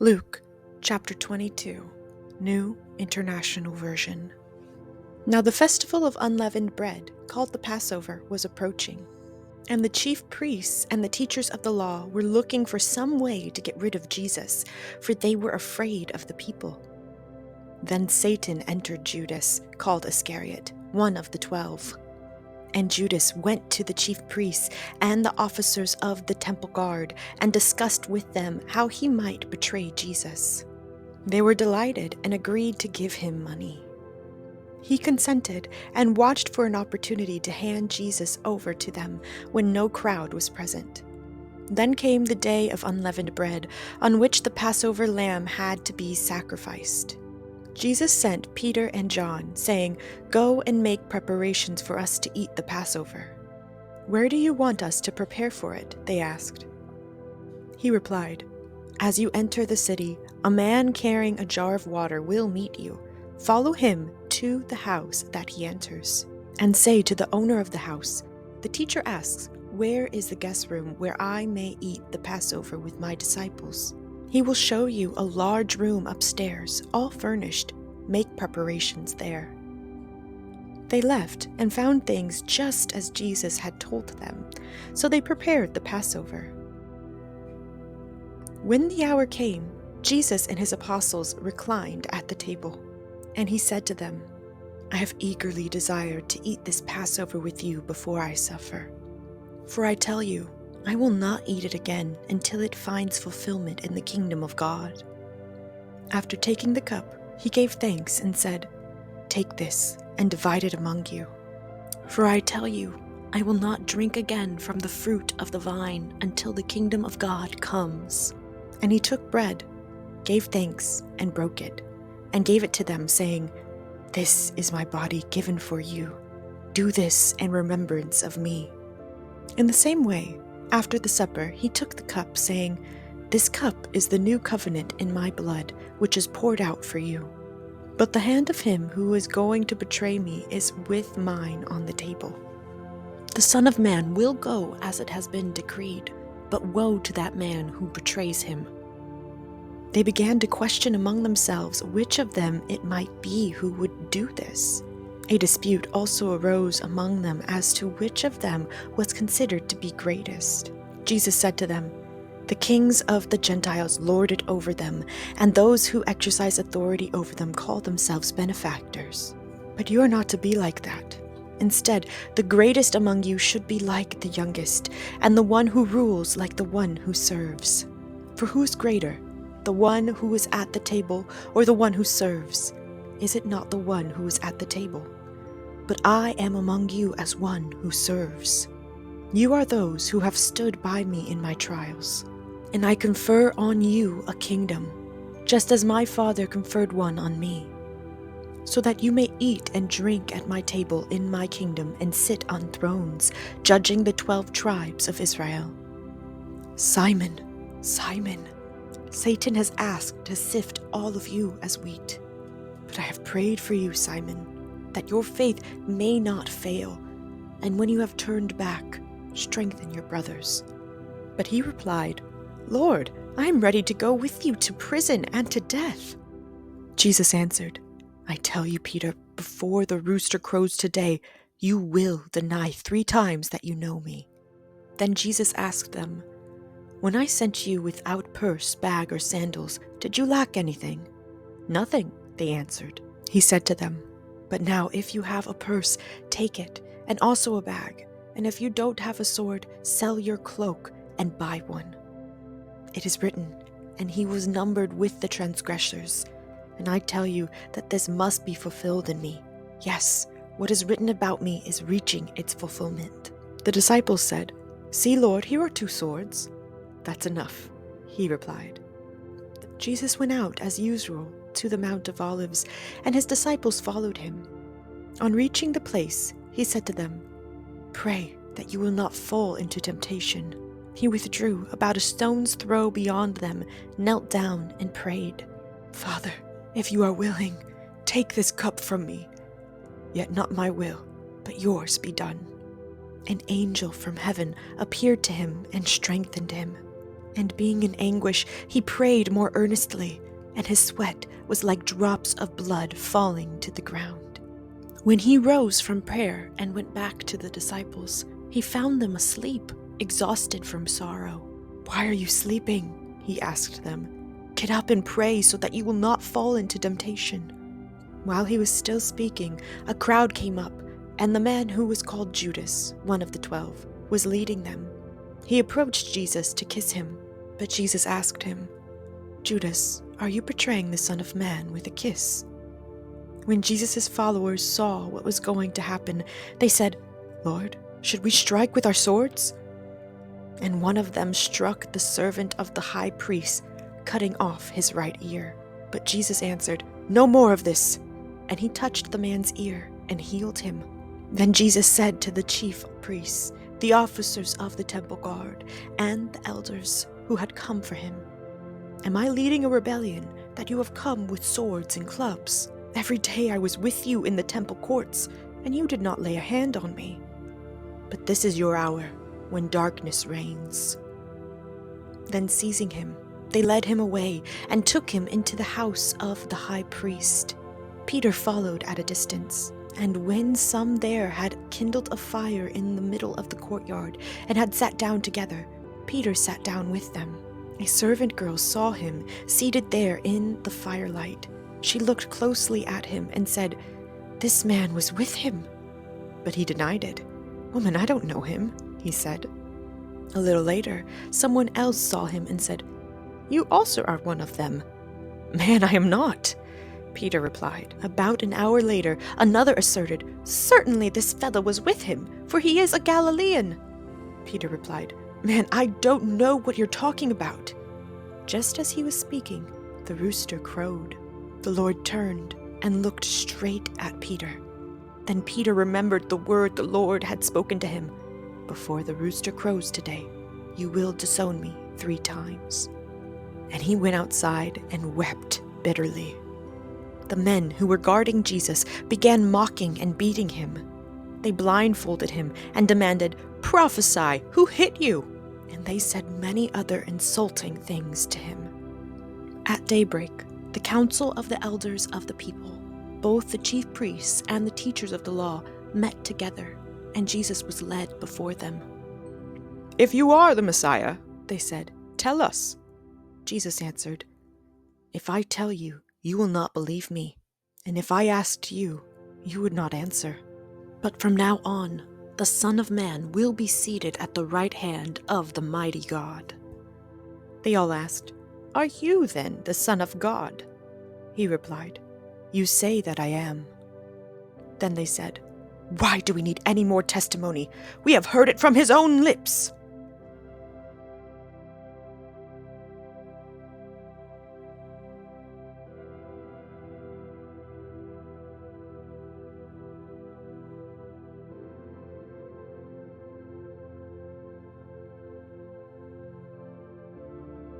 Luke chapter 22, New International Version. Now the festival of unleavened bread, called the Passover, was approaching, and the chief priests and the teachers of the law were looking for some way to get rid of Jesus, for they were afraid of the people. Then Satan entered Judas, called Iscariot, one of the 12. And Judas went to the chief priests and the officers of the temple guard and discussed with them how he might betray Jesus. They were delighted and agreed to give him money. He consented and watched for an opportunity to hand Jesus over to them when no crowd was present. Then came the day of unleavened bread, on which the Passover lamb had to be sacrificed. Jesus sent Peter and John, saying, "Go and make preparations for us to eat the Passover." "Where do you want us to prepare for it?" they asked. He replied, "As you enter the city, a man carrying a jar of water will meet you. Follow him to the house that he enters, and say to the owner of the house, 'The teacher asks, where is the guest room where I may eat the Passover with my disciples?' He will show you a large room upstairs, all furnished. Make preparations there." They left and found things just as Jesus had told them, so they prepared the Passover. When the hour came, Jesus and his apostles reclined at the table, and he said to them, "I have eagerly desired to eat this Passover with you before I suffer. For I tell you, I will not eat it again until it finds fulfillment in the kingdom of God." After taking the cup, he gave thanks and said, "Take this and divide it among you. For I tell you, I will not drink again from the fruit of the vine until the kingdom of God comes." And he took bread, gave thanks, and broke it, and gave it to them, saying, "This is my body given for you. Do this in remembrance of me." In the same way, after the supper, he took the cup, saying, "This cup is the new covenant in my blood, which is poured out for you. But the hand of him who is going to betray me is with mine on the table. The Son of Man will go as it has been decreed, but woe to that man who betrays him." They began to question among themselves which of them it might be who would do this. A dispute also arose among them as to which of them was considered to be greatest. Jesus said to them, "The kings of the Gentiles lord it over them, and those who exercise authority over them call themselves benefactors. But you are not to be like that. Instead, the greatest among you should be like the youngest, and the one who rules like the one who serves. For who's greater, the one who is at the table or the one who serves? Is it not the one who is at the table? But I am among you as one who serves. You are those who have stood by me in my trials, and I confer on you a kingdom, just as my Father conferred one on me, so that you may eat and drink at my table in my kingdom and sit on thrones, judging the 12 tribes of Israel. Simon, Simon, Satan has asked to sift all of you as wheat. But I have prayed for you, Simon, that your faith may not fail, and when you have turned back, strengthen your brothers." But he replied, "Lord, I am ready to go with you to prison and to death." Jesus answered, "I tell you, Peter, before the rooster crows today, you will deny 3 times that you know me." Then Jesus asked them, "When I sent you without purse, bag, or sandals, did you lack anything?" "Nothing," they answered. He said to them, "But now if you have a purse, take it, and also a bag. And if you don't have a sword, sell your cloak and buy one. It is written, 'And he was numbered with the transgressors.' And I tell you that this must be fulfilled in me. Yes, what is written about me is reaching its fulfillment." The disciples said, "See, Lord, here are 2 swords." "That's enough," he replied. Jesus went out as usual to the Mount of Olives, and his disciples followed him. On reaching the place, he said to them, "Pray that you will not fall into temptation." He withdrew about a stone's throw beyond them, knelt down, and prayed, "Father, if you are willing, take this cup from me. Yet not my will, but yours be done." An angel from heaven appeared to him and strengthened him. And being in anguish, he prayed more earnestly, and his sweat was like drops of blood falling to the ground. When he rose from prayer and went back to the disciples, he found them asleep, exhausted from sorrow. "Why are you sleeping?" he asked them. "Get up and pray so that you will not fall into temptation." While he was still speaking, a crowd came up, and the man who was called Judas, one of the 12, was leading them. He approached Jesus to kiss him, but Jesus asked him, "Judas, are you betraying the Son of Man with a kiss?" When Jesus' followers saw what was going to happen, they said, "Lord, should we strike with our swords?" And one of them struck the servant of the high priest, cutting off his right ear. But Jesus answered, "No more of this." And he touched the man's ear and healed him. Then Jesus said to the chief priests, the officers of the temple guard, and the elders who had come for him, "Am I leading a rebellion that you have come with swords and clubs? Every day I was with you in the temple courts, and you did not lay a hand on me. But this is your hour, when darkness reigns." Then seizing him, they led him away and took him into the house of the high priest. Peter followed at a distance, and when some there had kindled a fire in the middle of the courtyard and had sat down together, Peter sat down with them. A servant girl saw him seated there in the firelight. She looked closely at him and said, "This man was with him." But he denied it. "Woman, I don't know him," he said. A little later, someone else saw him and said, "You also are one of them." "Man, I am not," Peter replied. About an hour later, another asserted, "Certainly this fellow was with him, for he is a Galilean." Peter replied, "Man, I don't know what you're talking about." Just as he was speaking, the rooster crowed. The Lord turned and looked straight at Peter. Then Peter remembered the word the Lord had spoken to him, "Before the rooster crows today, you will disown me 3 times." And he went outside and wept bitterly. The men who were guarding Jesus began mocking and beating him. They blindfolded him and demanded, "Prophesy, who hit you?" And they said many other insulting things to him. At daybreak, the council of the elders of the people, both the chief priests and the teachers of the law, met together, and Jesus was led before them. "If you are the Messiah," they said, "tell us." Jesus answered, "If I tell you, you will not believe me, and if I asked you, you would not answer. But from now on, the Son of Man will be seated at the right hand of the mighty God." They all asked, "Are you then the Son of God?" He replied, "You say that I am." Then they said, "Why do we need any more testimony? We have heard it from his own lips."